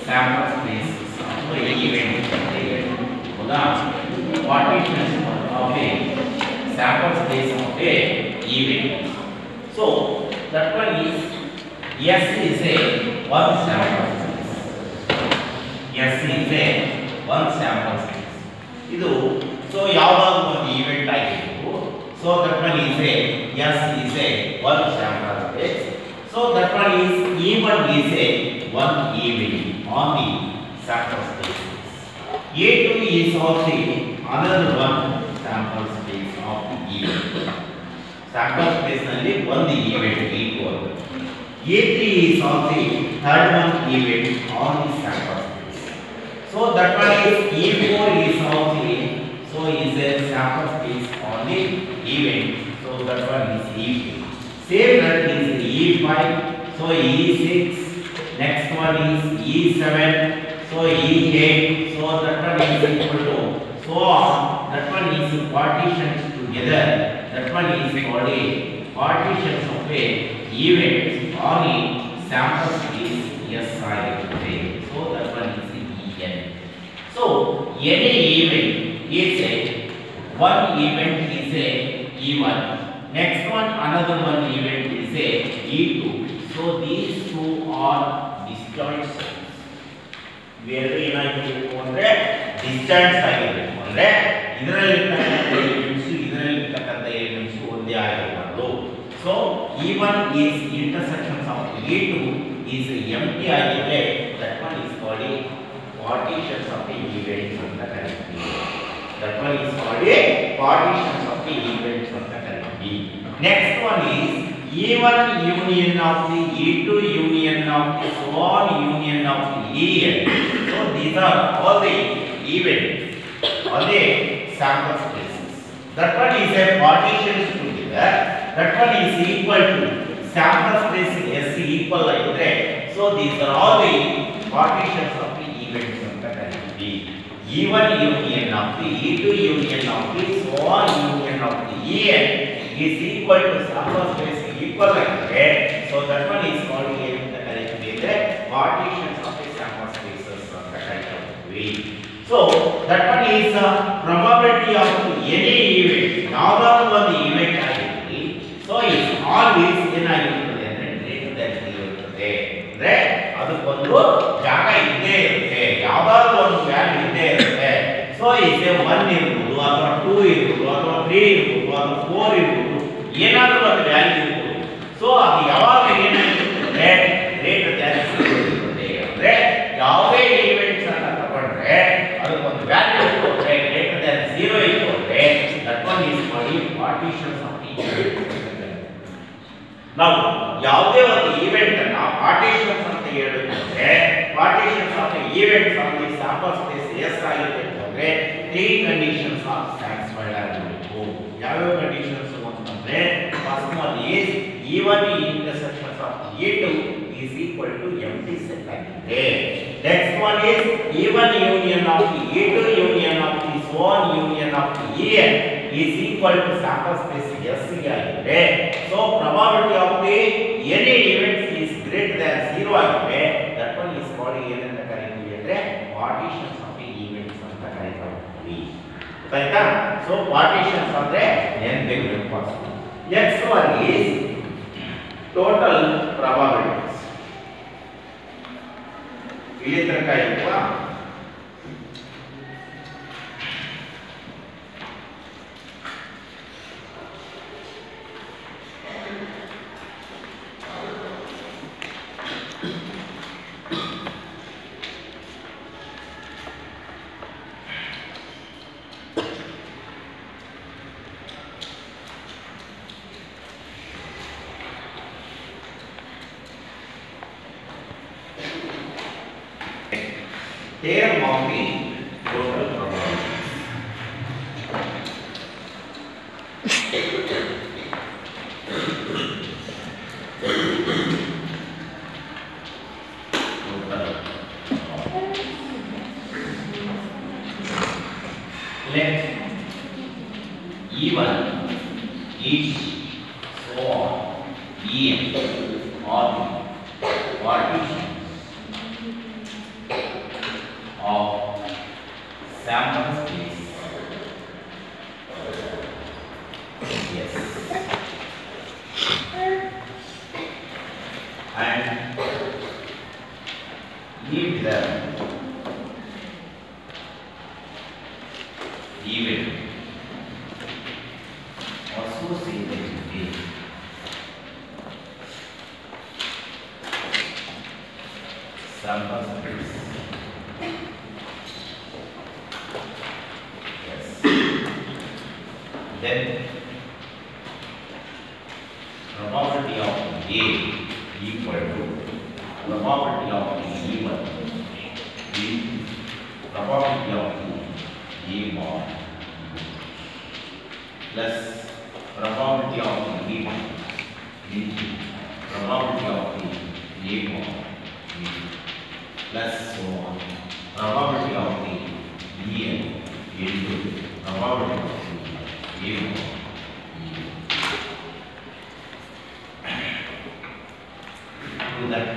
sample spaces of a event. Partitions of a sample space of a event. So that one is S is a one sample space. S is a one sample space. Idu so ಯಾವಾಗಲೂ ಒಂದು event ಆಗಿತ್ತು. So that one is a S is a one sample space. So that one is E1 is a one event on the sample space. A2 is also another one sample space of the event. Sample space ನಲ್ಲಿ ಒಂದು event A2 A3 is also third one event on the sample space. So that one is E4 is also is a sample space on the event. So that one is E4. Same that is E5. So E6. Next one is E7. So E8. So that one is equal to so on. That one is partitions together. That one is called a partitions of a event on a sample space SI. So that one is En. So any event is a one event is a E1. Next one another one event is a E2. So these two are disjoint cells. ಬೇರೆ ಏನಾಗಿರಬೇಕು ಅಂದ್ರೆ distance ಆಗಿರಬೇಕು ಅಂದ್ರೆ ಇದರಲ್ಲಿರ್ತಕ್ಕಂಥ elements ಇದರಲ್ಲಿರ್ತಕ್ಕಂಥ elements ಒಂದೇ ಆಗಿರಬಾರದು. So E1 is intersections of E2 is empty ಆಗಿದ್ರೆ that one is called partitions of the events ಅಂತ ಕರೀತೀವಿ. That one is called partitions of the events ಅಂತ ಕರೀತೀವಿ. Next one is E1 union of the E2 union of the so on union of the En. So these are all the events, all the sample spaces. That one is a partitions together. That one is equal to sample space S equal agidre. So these are all the partitions of the events anta karithivi. E1 union of the E2 union of the so on union of the En is equal to sample space equal agidre. So that one is called anta karithivi partitions of the sample spaces anta karithivi. So that one is probability of any event. ಯಾವ್ದಾದ್ರು ಒಂದು event ಆಗಿರಲಿ so is always ಏನಾಗಿರುತ್ತದೆ ಅಂದ್ರೆ greater than 0 ಇರುತ್ತದೆ. ಅಂದ್ರೆ ಅದಕ್ಕೊಂದು ಜಾಗ ಇದ್ದೇ ಇರುತ್ತೆ, ಯಾವ್ದಾದ್ರು ಒಂದು ವ್ಯಾಲ್ಯೂ ಇದ್ದೇ ಇರುತ್ತೆ. ಸೊ is a 1 ಇರ್ಬೋದು ಅಥವಾ 2 ಇರ್ಬೋದು ಅಥವಾ 3 ಇರ್ಬೋದು ಅಥವಾ 4 ಇರ್ಬೋದು, ಏನಾದರೂ ಒಂದು ವ್ಯಾಲ್ಯೂ ಇರ್ಬೋದು. ಸೊ ಅದು ಯಾವಾಗ ಏನಾಗಿರುತ್ತೆ greater than 0 ಇರುತ್ತದೆ. ಅಂದ್ರೆ ಯಾವುದೇ ಈವೆಂಟ್ಸ್ ಅನ್ನ ತಗೊಂಡ್ರೆ ಅದಕ್ಕೊಂದು ವ್ಯಾಲ್ಯೂ ಇಟ್ಕೊಂಡ್ರೆ greater than 0 ಇಟ್ಕೊಂಡ್ರೆ that one is called partitions of the event. ನಾವು ಯಾವುದೇ ಒಂದು ಈವೆಂಟ್ ಅನ್ನ ಪಾರ್ಟಿಷನ್ಸ್ ಅಂತ ಹೇಳಬೇಕಂದ್ರೆ partitions of events on the sample space S ಆಗಿರಬೇಕು ಅಂದ್ರೆ 3 ಕಂಡೀಷನ್ಸ್ ಆರ್ ಸ್ಯಾಟಿಸ್ಫೈಡ್ ಆಗಿರಬೇಕು. ಯಾವ್ಯಾವ ಕಂಡೀಷನ್ಸ್ ಅಂತಂದ್ರೆ first one is E1 intersections of E2 is equal to empty set ಆಗಿದೆ. Next one is E1 union of the E2 union of the so on union of the En is equal to sample space S ಆಗಿದೆ. So probability of the any events is greater than 0 ಆಗಿದೆ. That one is called ಏನಂತ ಕರೀತೀವಿ ಅಂದ್ರೆ partitions of the events ಅಂತ ಕರೀತೀವಿ. ಆಯ್ತಾ? So partitions ಅಂದ್ರೆ n big first. Next one is total probabilities. ಇಲ್ಲಿ ತನಕ ಇಲ್ವಾ? Theorem of the total probabilities. Let E1 is so on En or partition and if the event associated with sample space, yes, then probability of A equal to probability of E1 is probability of A bar plus probability of B1 into probability of A bar plus so on probability of Bn into probability of A bar. That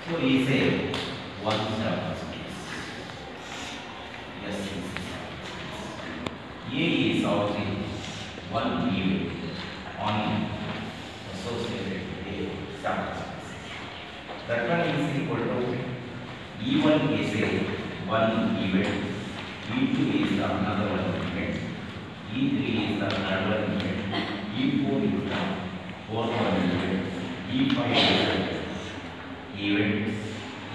so he said one sample space. Yes, A is also one event on associated with a sample space. That one is equal to E1 is a one event, E2 is another one event, E3 is another one event, E4 is the fourth one event, E5 is the event,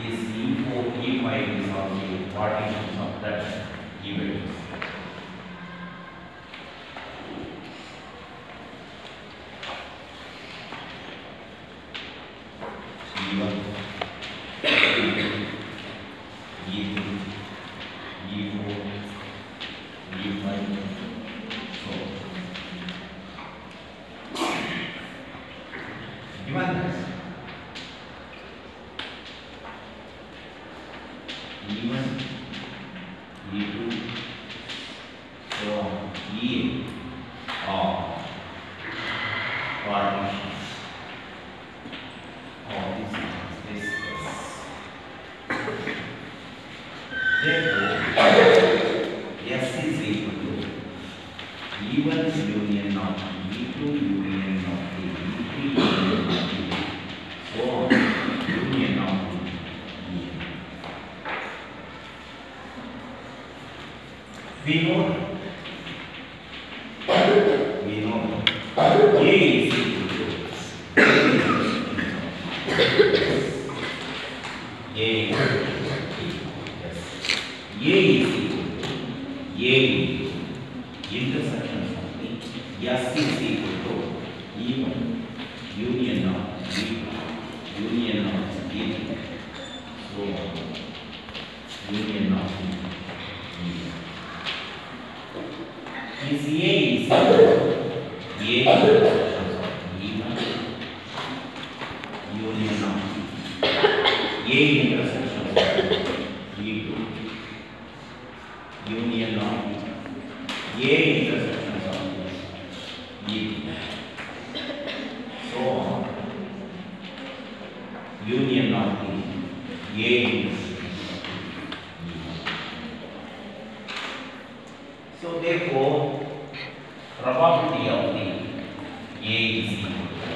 is E4, E5 is also partitions of that event. E1, E2, E3, E4, E5, so given this E1, E2, so E are partitions of this space. Therefore, S is equal to E1 union of E2 union of E3 union of E, so on union of E. We know A is equal to A is equal to A intersections of E. S is equal to E1 union of E2 union of E3, so union of E. Is A is equal to A intersections of E1 union of A intersections of E2 union of A intersections of E3, so on union of A intersections of E1. So therefore probability of the A is equal to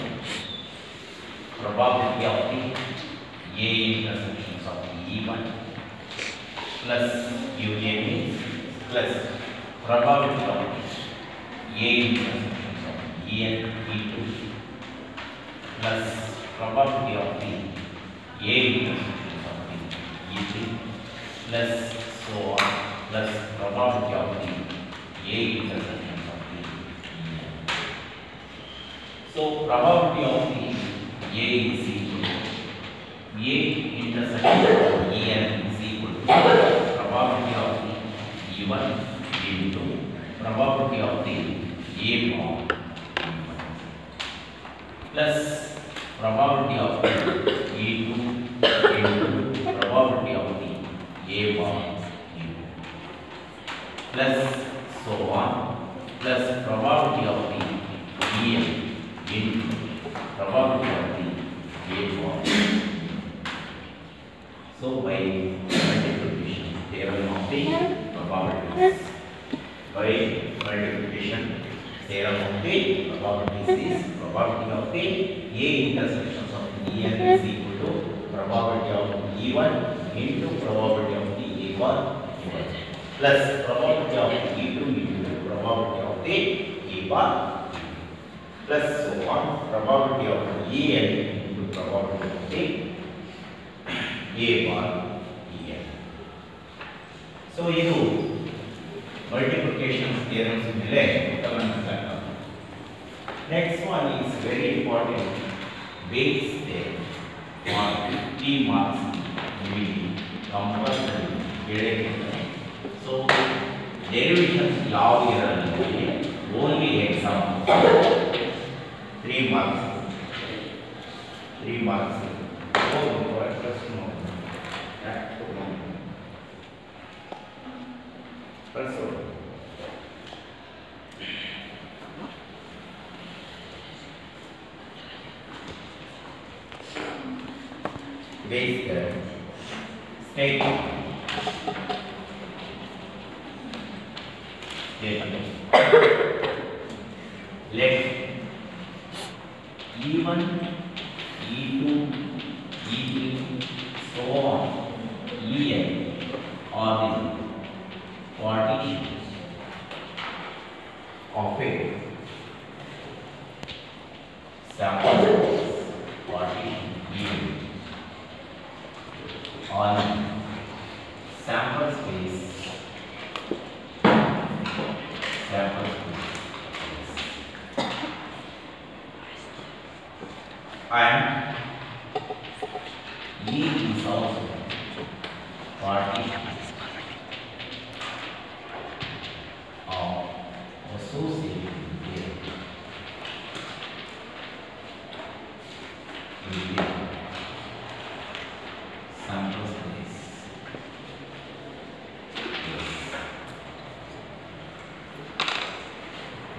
probability of the A intersections of E1 plus union is plus probability of A intersections of En, E2 plus probability of the A intersections of the E3 plus so on plus probability of the A intersections of the En. So probability of the A is equal to A intersection of En is equal to probability of the E1 into probability of the A bar plus probability of the E2 into probability of the A bar plus so on plus probability of the En into probability of the A bar. So by multiplication theorem of the probabilities, by multiplication theorem of the probabilities is probability of the A intersections of E and is equal to probability of E1 into probability of the A1 plus probability of E2 into probability of the A1 plus so on probability of En into probability of the A1 En. So ಇದು multiplication theorems ಮೇಲೆ ಗಮನಿಸಬೇಕು. Next one is very important, Bayes theorem. 3 marks will compulsory ಕೇಳಿರ್ತಾರೆ. So derivations ಯಾವ ಇರಲ್ಲ, only example. 3 marks. 3 marks. Bayes theorem. State. Let E1, E2, E3, so on, En are the partitions of a sample partition E on sample space and E is also partition of associated with the sample space.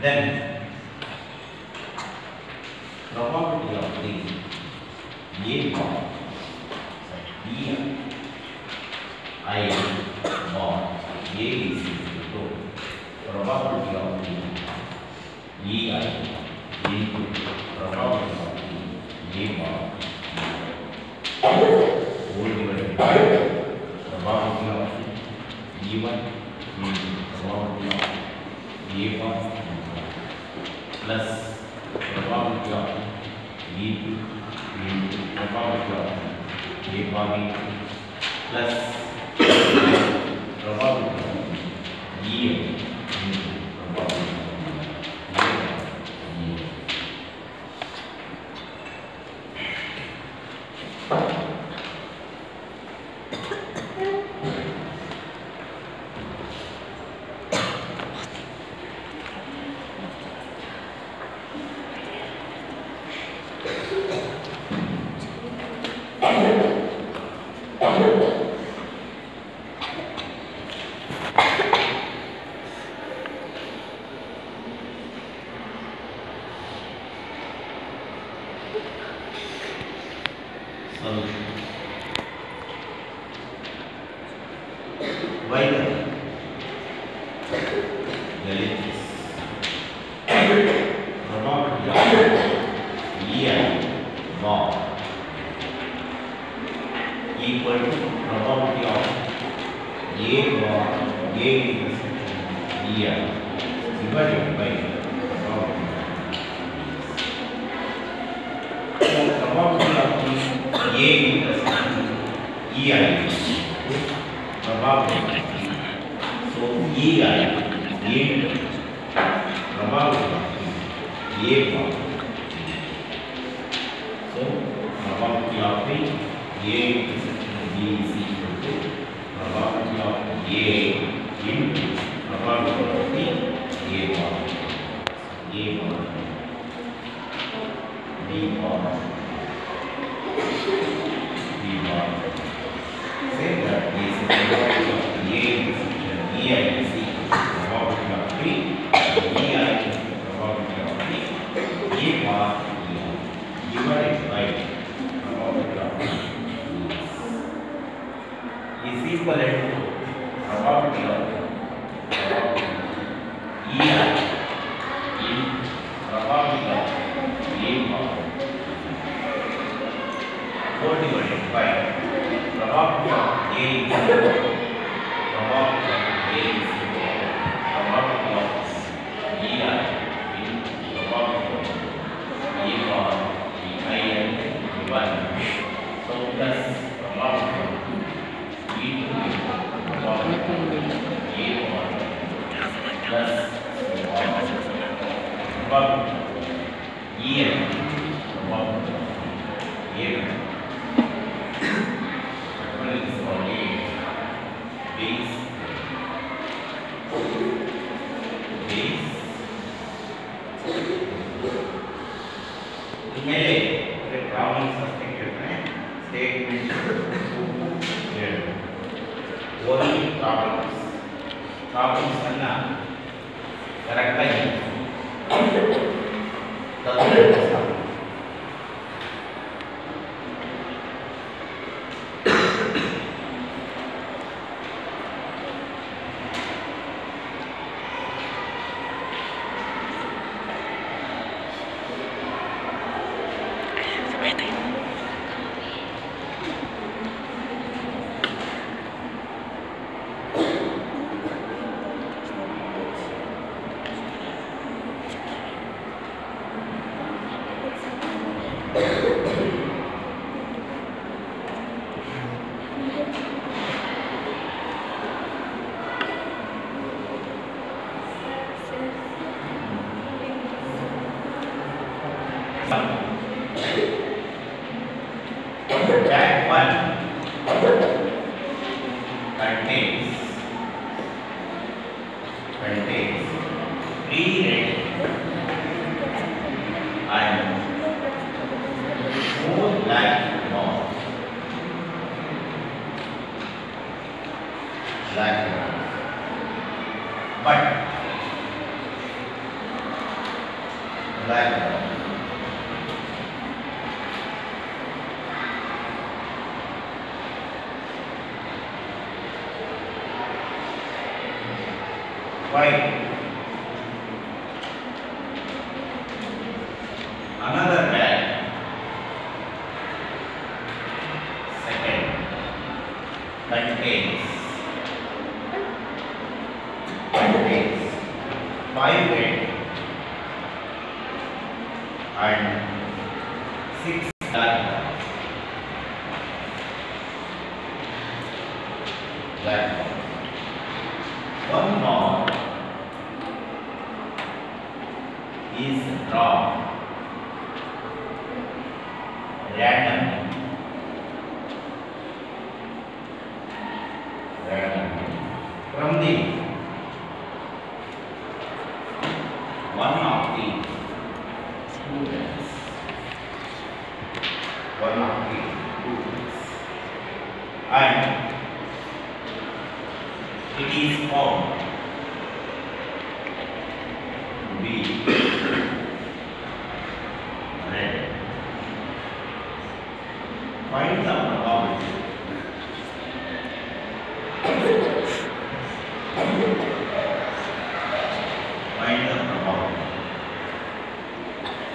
Then probability of the A bar I bar A is equal to probability of the EI into probability of the A bar whole divided by probability of E1 into probability of A bar plus probability of E2 into probability of A bar plus probability of En into probability of A bar En. Solution. Why the is probability of EI bar equal to probability of A bar A intersection EI divided by probability of A intersection EI probability. So EI into probability of A bar. So probability of A intersection B is equal to probability of A into probability of A bar. A bar B bar B bar. Say that is the probability of A intersection EI is equal to probability of B EI into probability of B A bar divided by probability of B is equivalent to probability of EI into ಮೇಲೆ problems ಅಷ್ಟೇ ಕೇಳ್ತಾನೆ statement only problems ಅನ್ನ ಕರೆಕ್ಟಾಗಿ Bag 1 contains 3 red and 4 black balls. But black ball. Why? Another bag, second, contains 5 red and 6 black balls. One ball is drawn randomly from the one of the students. And it is found to be red. Find the probability.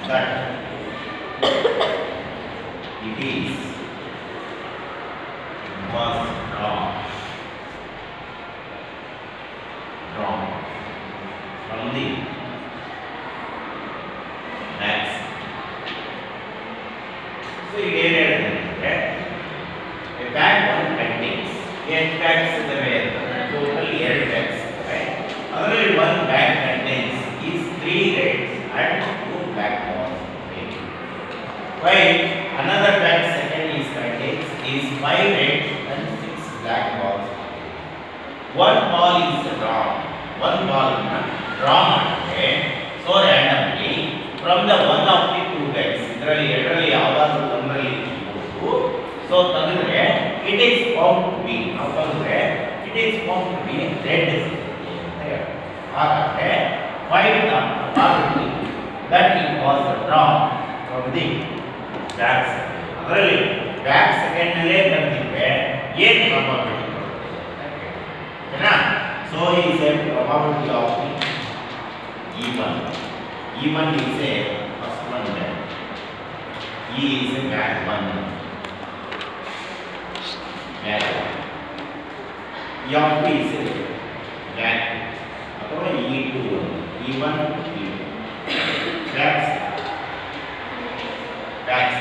That it was drawn from the next. So you get it. A bag 1 contains 8 bags in the way, totally 8 bags, right? Other one bag contains is 3 reds and 2 black balls. Okay. While another bag second is contains is 5 reds and 6 black balls. One ball is drawn. One ball is drawn, okay? So randomly from the one of the 2 bags. Idರಲ್ಲಿ ಯಾವಾದರೂ ಒಂದರಲ್ಲಿ ಇರಬಹುದು. So ತಗದ್ರೆ it is found to be it is found to be red. ಹಾಗಾದ್ರೆ find the probability that it was drawn from the back second. ಅದರಲ್ಲಿ back second ನಲ್ಲೇ ಬಂದಿದ್ರೆ ಏನು probability ಬರುತ್ತೆ? ಓಕೆನಾ? So he said probability of the E1 is a first one there. E is a bag 1. Bag 1. E of P is a bag 2. ಅಥವಾ E2 E1 E2. Bags.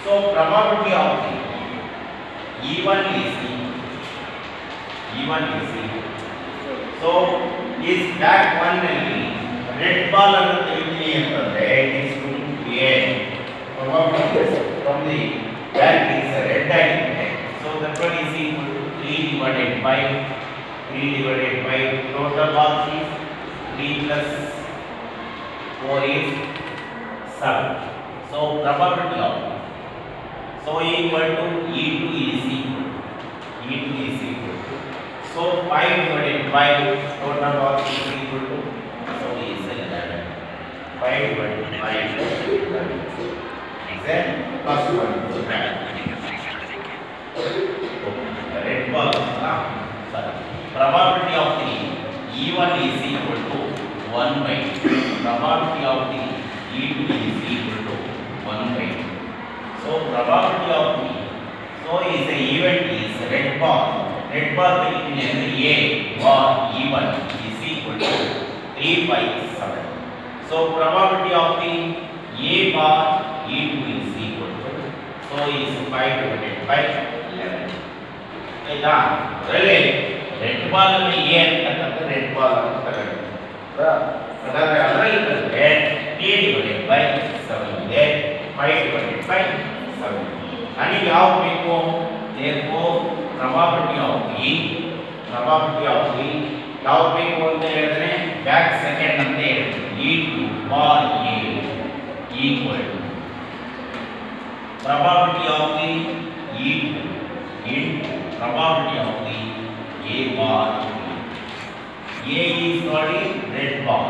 So probability of the E1 is so is bag 1 ನಲ್ಲಿ red ball ಅನ್ನು ತೆಗಿತೀನಿ ಅಂತಂದ್ರೆ it is going to be a probability from the bag is red ಆಗಿದೆ. So that one is equal to 3 divided by total marks is 3 plus 4 is 7. So probability of so equal to E2 is equal so 5 divided by total of is equal to so is 11 5 divided by 11 is a plus 1 red ball probability of the E1 is equal to 1 by probability of the E2 is equal to 1 by so probability of the so is the event is red bar between every A or E1 is equal to 3 by 7 so probability of the A bar E2 is equal to so is 5 divided by 11 ಆಯ್ತಾ ಅದರಲ್ಲಿ red ball ಅಲ್ಲಿ A ಅಂತಕ್ಕಂಥ red ball ಅಂತ ತಗೊಂಡು ಹಾಗಾದ್ರೆ ಅದರಲ್ಲಿ ಬಂದ್ರೆ T divided by 7 ಇದೆ 5 ಡಿವೈಡೆಡ್ ಬೈ 7 ನನಗೆ ಯಾವುದು ಬೇಕು therefore probability of E ಯಾವುದು ಬೇಕು ಅಂತ ಹೇಳಿದ್ರೆ ಬ್ಯಾಕ್ ಸೆಕೆಂಡ್ ಅಂತ ಹೇಳ್ತೀವಿ E2 bar A equal to probability of the E2 into probability of the A bar A is called red bar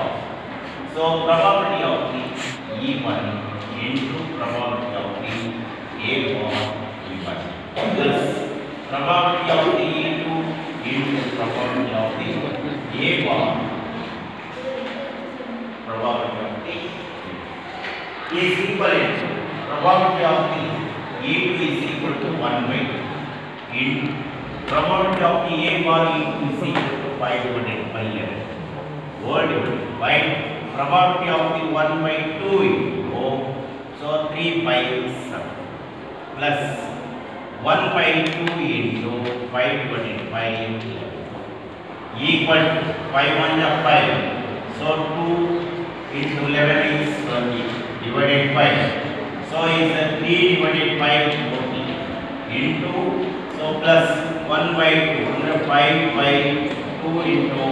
so probability of the E1 into probability of the A bar E1 plus probability of the E2 into probability of the A bar probability of the is equal to probability of the E2 is equal to 1 by 2 in probability of the A bar E2 is equal to 5 divided by 11 whole divided by probability of the 1 by 2 into so 3 by 7 plus 1 by 2 into 5 divided by 11 equal to 5 1 is 5 so 2 into 11 is 20 divided by so is 3 divided by 40 into so plus 1 by 2 under 5 by 2 into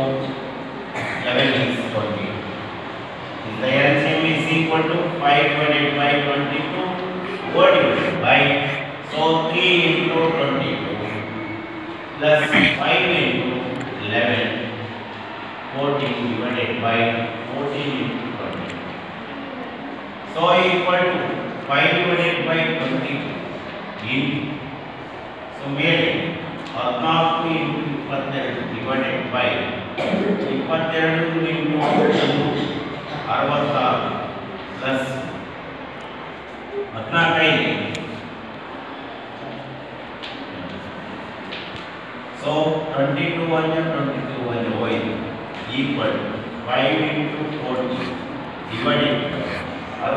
11 is 20 the LCM is equal to 5 divided by 22 whole divided by so 3 into 22 plus 5 into 11 14 divided by 14 into 20 so equal to 5 divided by 22 in so made 14 into 22 divided by 22 into 66 plus 14 so 22 1 equal to 5 into 40 divided by 66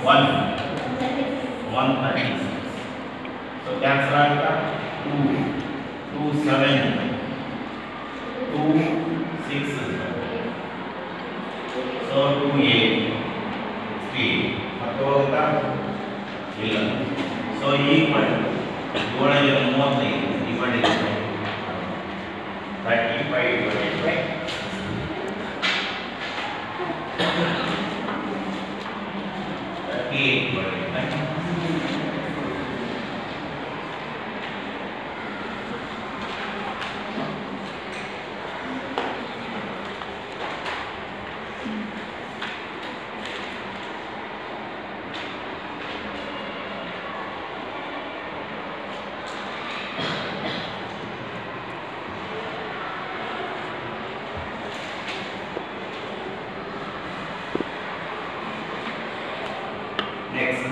1 136 so cancel out 2 2 7 2 6 so 2 8 3 ಮತ್ತು ಹೋಗುತ್ತಾ ಇಲ್ಲ so equal to 735 divided by 35 divided by 38 divided by next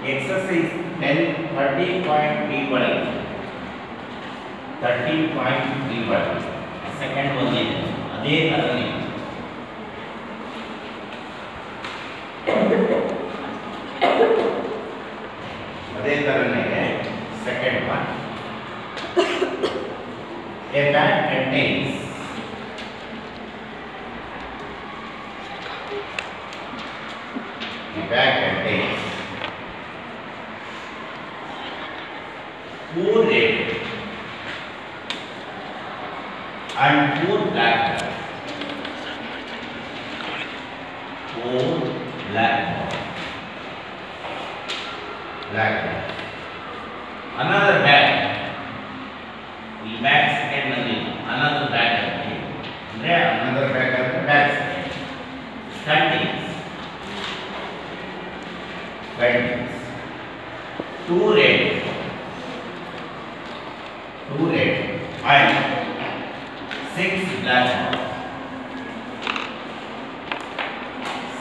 exercise 13.31 second one is ಅದೇ ತರನೇ second one a bag contains four red and four black 4 black balls. Black balls. Another bag. The bag second again. Another bag again. There another bag again. Bag second. Contains 2 red and 6 black balls.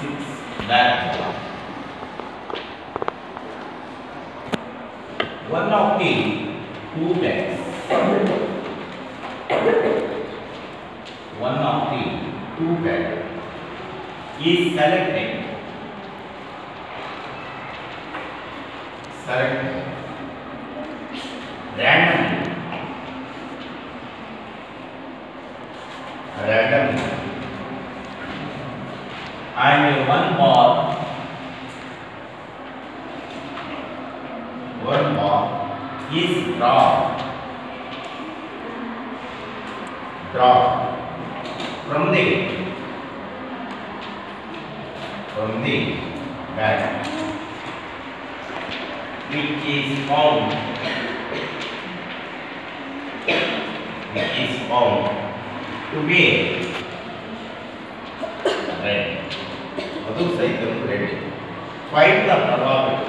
6 black balls. One of the 2 bags. One of the 2 bags is selected randomly and one ball is drawn from the bag, which is found to be red. Adu sahitam red. Find the probability.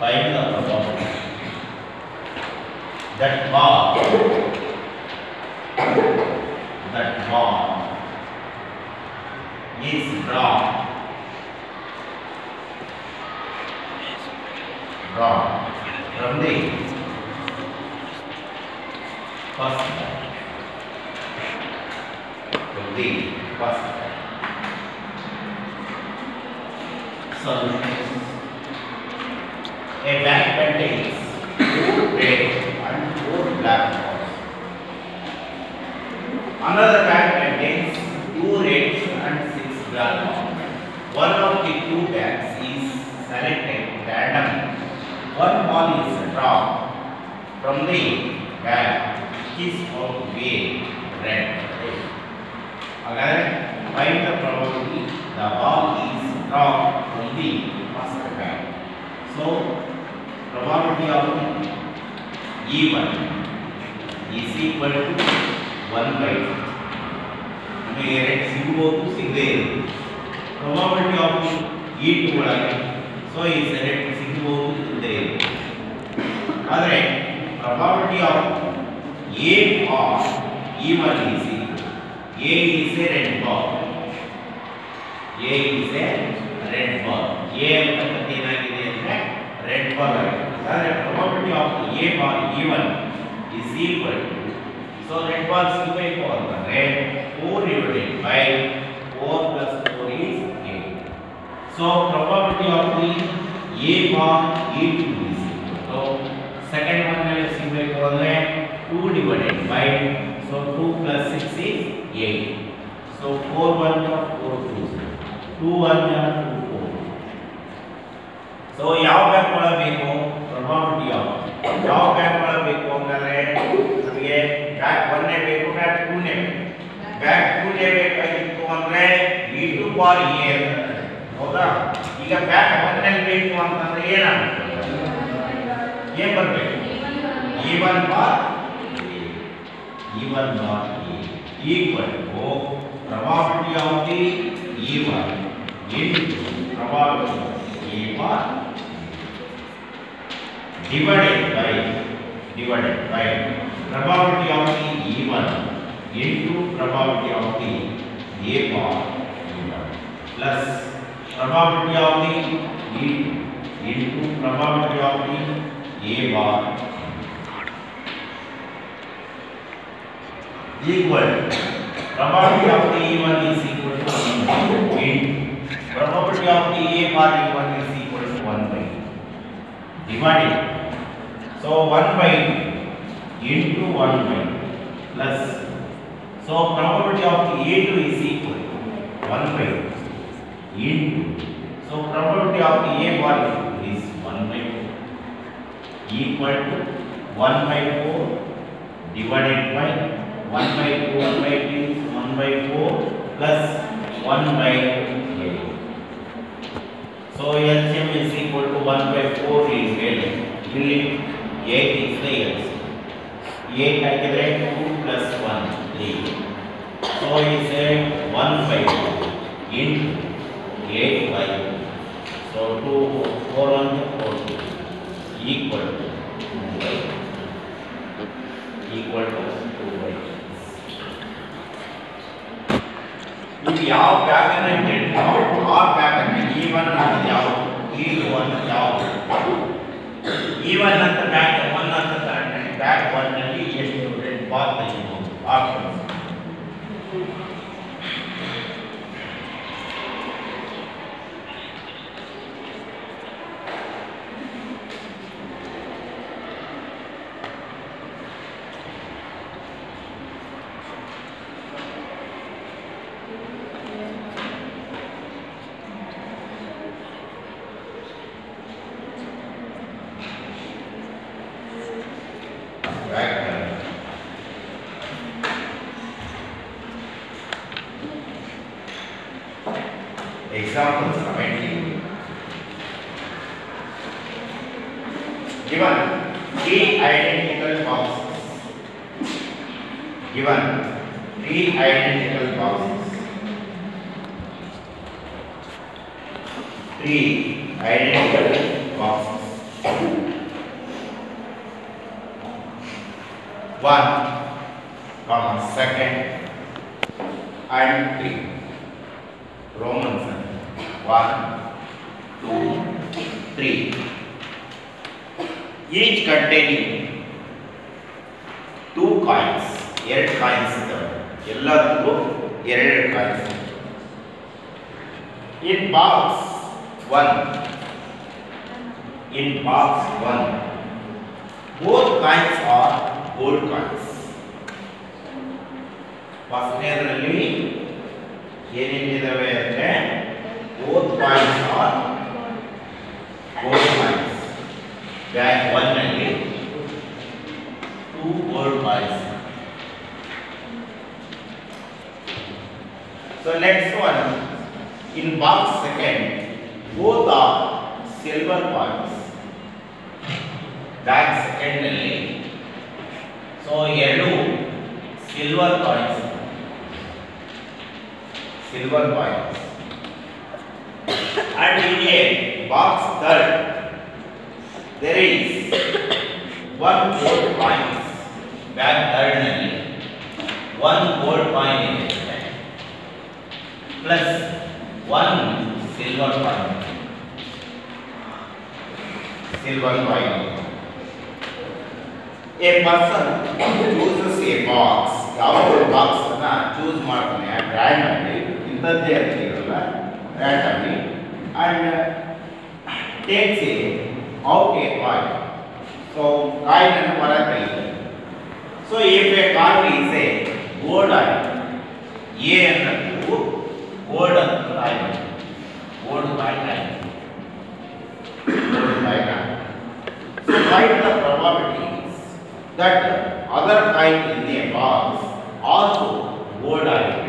Find the probability that ball is drawn from the first bag. Solution. A bag contains 2 red and 4 black balls. Another bag contains 2 reds and 6 black balls. One of the 2 bags is selected randomly. One ball is drawn from the bag which is found to be red. Again, find the probability the ball is drawn from the first bag. So, probability of E1 is equal to 1 by 2. red ಸಿಗಬಹುದು ಸಿಗದೇ ಇರಬಹುದು. Probability of E2 ಒಳಗೆ so is red ಸಿಗಬಹುದು ಸಿಗದೇ ಇರಬಹುದು. ಆದರೆ probability of A or E1 is equal. A is a red ball. A is a red ball. A ಅಂತಕ್ಕಂಥ ಏನಾಗಿದೆ ಅಂದ್ರೆ red ball ಆಗಿದೆ. ಆದರೆ probability of A or E1 is equal to so red ball ಸಿಗಬೇಕು ಅಂತಂದ್ರೆ 4 divided by 4 plus 4 is 8. So probability of the A bar E2 is equal to second one ನಲ್ಲಿ ಸಿಗಬೇಕು ಅಂದ್ರೆ 2 divided by so 2 plus 6 is 8. So 4 1 4 2 2 1 2 4. So ಯಾವ bag ಒಳಬೇಕು probability of ಯಾವ bag ಒಳಬೇಕು ಅಂದ್ರೆ ನಮಗೆ bag 1 ನೇ ಬೇಕು ಬ್ಯಾಗ್ 2 ನೇ ಬೇಕು ಬ್ಯಾಗ್ 2 ನೇ ಬೇಕಾಗಿತ್ತು ಅಂದ್ರೆ V2 ಬಾರ್ A ಅಂತ ಹೌದಾ ಈಗ ಬ್ಯಾಗ್ 1 ನೇ ಬೇಕು ಅಂತಂದ್ರೆ ಏನಾಗುತ್ತೆ ಏನು ಬರಬೇಕು E1 bar E1 bar equal to probability of the E1 into probability of A bar divided by probability of the E1 into probability of the A bar plus probability of the E2 into probability of the A bar equal probability of the E1 is equal to 1 by probability of the A bar E1 is equal to 1 by divided. So 1 by into 1 by plus so probability of the A2 is equal to 1 by into so probability of the A bar is 1 by 2 equal to 1 by 4 divided by 1 by 2, 1 by 3, 1 by 4 plus 1 by 8. So LCM is equal to 1 by 4 is value. ಇಲ್ಲಿ 8 is the LCM. 8 ಹಾಕಿದ್ರೆ 2 plus 1 3. So he said 1 by 2 into 8 by 2. So 2 4 on 4 equal to 2 by 2. Equal to 2 by 2. ಇದು ಯಾವ pattern ಅಂತ ಹೇಳ್ತೀವಿ ಆ pattern E1 ಅನ್ನೋದು ಯಾವುದು E1 ಯಾವುದು E1 ಅಂತ ಬ್ಯಾಕ್ 1 ಅಂತ ತಗೊಂಡ್ರೆ ಬ್ಯಾಕ್ 1 ನಲ್ಲಿ ಎಷ್ಟು ಸ್ಟೂಡೆಂಟ್ ಪಾಸ್ ತೆಗಿಬಹುದು options Examples 17. Given three identical boxes. Given three identical boxes. Three identical boxes. One, second, and 3. Romans 1, 2, 3. Each containing 2 coins. 2 coins ಇದ್ದಾವೆ. ಎಲ್ಲದಕ್ಕೂ 2 coins. In box 1. In box 1. Both coins are gold coins. ಫಸ್ಟ್ನೇದರಲ್ಲಿ ಏನೇನಿದಾವೆ ಅಂದ್ರೆ both coins are gold coins. Bag 1 ನಲ್ಲಿ 2 gold coins. So next one, in box second, both are silver coins. Bag second ನಲ್ಲಿ so 2 silver coins. Silver coins. And in a box third, there is 1 gold coin. Bag third ನಲ್ಲಿ 1 gold coin ಇದೆ plus 1 silver coin. Silver coin. A person chooses a box. ಯಾವ box ಅನ್ನ choose ಮಾಡ್ತಾನೆ randomly ಇಂತದ್ದೇ ಇರಲ್ಲ randomly and takes out a coin. So coin ಅನ್ನು ಹೊರಗೆ so if a coin is a gold item, A ಅನ್ನೋದು gold item, gold item. So find the probabilities that other coin in the box also gold item.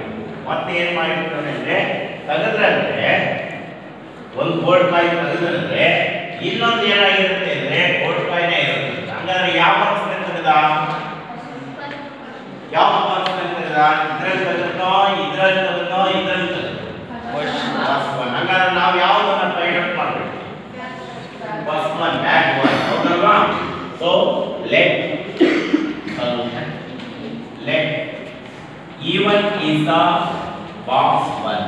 ಮತ್ತೆ ಏನು ಮಾಡಿರ್ತಾನೆ ಅಂದ್ರೆ ತೆಗೆದ್ರೆ ಒಂದು gold coin ತೆಗೆದ್ರೆ ಇನ್ನೊಂದು ಏನಾಗಿರುತ್ತೆ ಅಂದ್ರೆ ಗೋಲ್ಡ್ ಕಾಯಿನ್ ಇರುತ್ತೆ. ಹಂಗಾದ್ರೆ ಯಾವ ಬಾಕ್ಸ್ ತೆಗೆದ ಇದ್ರಲ್ಲಿ ತೆಗೆದೋ ಹಂಗಾದ್ರೆ ನಾವು ಯಾವ್ದನ್ನ ಫೈಂಡ್ ಔಟ್ ಮಾಡ್ಬೇಕು? ಫಸ್ಟ್ ಒನ್ ಬ್ಯಾಕ್ ಒನ್ ಹೌದಲ್ವಾ? So let solution. Let E1 is the box 1.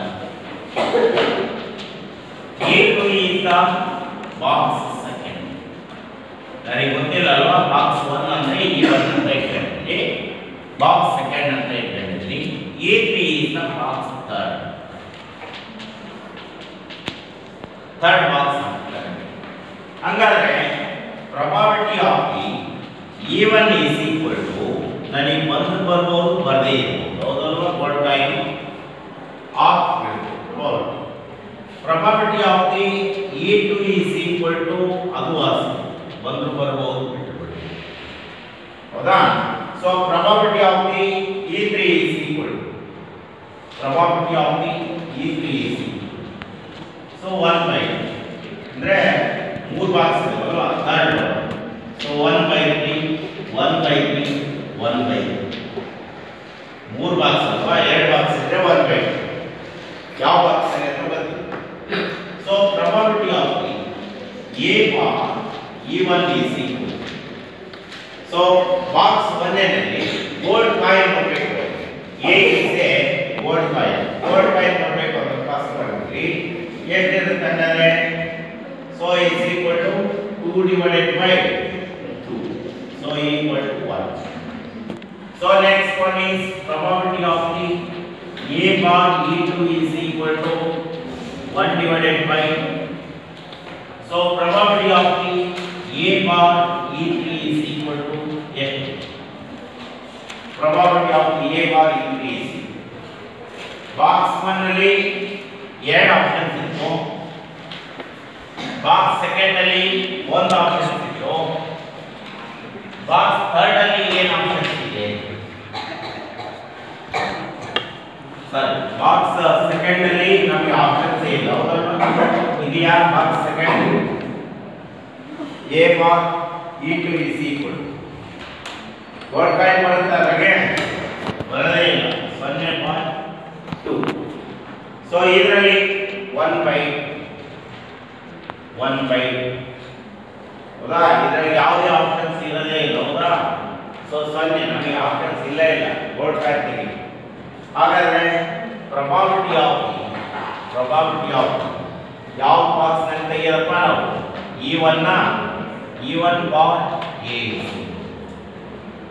A2 is the box 2. ನನಗೆ ಗೊತ್ತಿಲ್ಲ ಅಲ್ವಾ ಬಾಕ್ಸ್ 1 ಅಂದ್ರೆ E1 ಅಂತ ಇಟ್ಕೊಂಡಿದ್ವಿ, ಬಾಕ್ಸ್ 2 ಅಂತ ಇಟ್ಕೊಂಡಿದ್ವಿ. A3 is the box 3rd. Third box ಅಂತ. ಹಂಗಾದ್ರೆ probability of the E1 is equal to ನನಗೆ ಬಂದು ಬರ್ಬೋದು ಬರದೇ ಇರ್ಬೋದು ಹೌದಲ್ವಾ? Gold coin of probability of the E2 is equal to ಅದು ಬಂದು ಬರ್ಬೋದು ಬಿಟ್ಟುಬಿಡಿ ಹೌದಾ? So probability of the probability of the E3 is so 1 by ಅಂದ್ರೆ 3 ಬಾಕ್ಸ್ ಇದೆ ಅಲ್ವಾ third so 1 by 3 1 by 3 1 by 3 box ಅಲ್ವಾ ಎರಡು ಬಾಕ್ಸ್ ಇದ್ರೆ 1 by 2 ಯಾವ ಬಾಕ್ಸ್ ಇದೆ ಅಂತ ಗೊತ್ತಿಲ್ಲ so probability of the A bar E1 is equal so box 1 ನಲ್ಲಿ gold coin ಕೊಡಬೇಕು A is a gold coin ಕೊಡಬೇಕು ಅಂತ ಪಾಸ್ ಮಾಡಿದ್ರಿ ಎಷ್ಟಿರುತ್ತೆ ಅಂದರೆ so is equal to 2 divided by 2 so equal to 1 so next one is probability of the A bar E2 is equal to 1 divided by so probability of the A bar E3 is equal to F probability of the A bar E3 is box 1 ನಲ್ಲಿ ಎರಡು options ಇತ್ತು box second ಅಲ್ಲಿ ಒಂದು option ಇತ್ತು box third ಅಲ್ಲಿ ಏನು option ಇದೆ sir box second ಅಲ್ಲಿ ನಮಗೆ ಆಪ್ಷನ್ಸ್ ಇಲ್ಲ ಇದೆಯಾ box second A bar E2 is equal gold coin ಬರುತ್ತೆ ಅದಕ್ಕೆ ಬರದೇ ಇಲ್ಲ 0.2 ಸೊ ಇದರಲ್ಲಿ 1 by ಹೌದಾ ಇದರಲ್ಲಿ ಯಾವುದೇ ಆಪ್ಷನ್ಸ್ ಇರೋದೇ ಇಲ್ಲ ಹೌದಾ ಸೊ 0 ನಮಗೆ ಆಪ್ಷನ್ಸ್ ಇಲ್ಲ ಗೋಲ್ಡ್ ಕಾಯಿನ್ ತೆಗಿ ಹಾಗಾದ್ರೆ probability of ಯಾವ ಬಾಕ್ಸ್ ನಲ್ಲಿ ತೆಗೆಯಪ್ಪ ನಾವು E1 bar A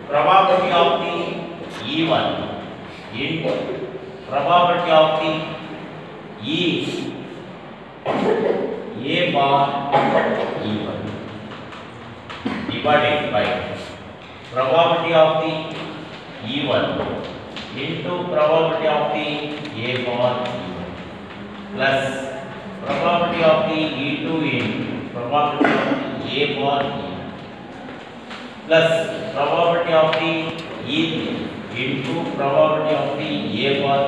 probability of the E1 into probability of the A bar E1 divided by probability of the E1 into probability of the A bar E1 plus probability of the E2 into probability of the A bar E1 plus probability of the E3 into probability of the A bar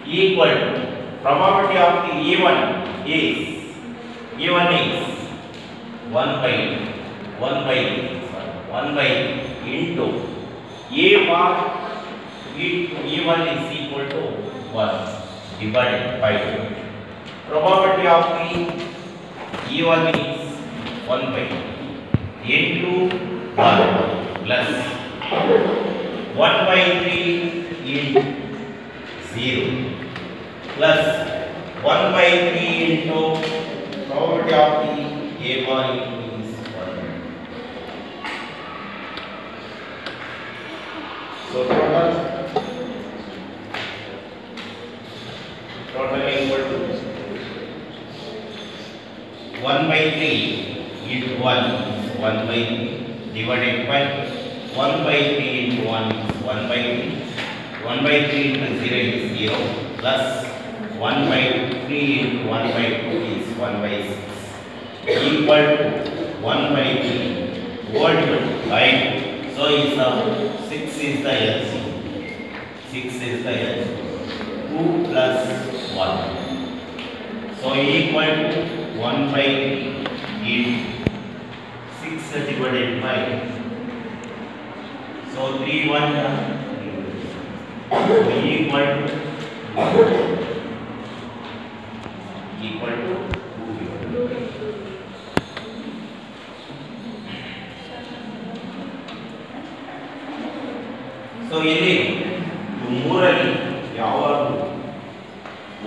equal to probability of the E1 is 1 by into A bar E1 is equal to 1 divided by probability of the E1 is 1 by into 1 plus 1 by 3 into 0 plus 1 by 3 into probability of the A bar is 1. So total equal to 1 by 3 into 1 by 3 divided by 1 by 3 into 1 is 1 by 3 1 by 3 into 0 is 0 plus 1 by 3 into 1 by 2 is 1 by 6 equal to 1 by 3 whole by so is 6 is the LCM 6 is the LCM 2 plus 1 so equal to 1 by 3 into 6 divided by so 3 1 so equal to 2 so ಇಲ್ಲಿ ಮೂರಲ್ಲಿ ಯಾವಾಗಲೂ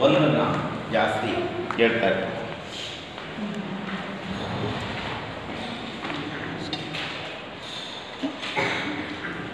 ಒಂದನ್ನ ಜಾಸ್ತಿ ಹೇಳ್ತಾರೆ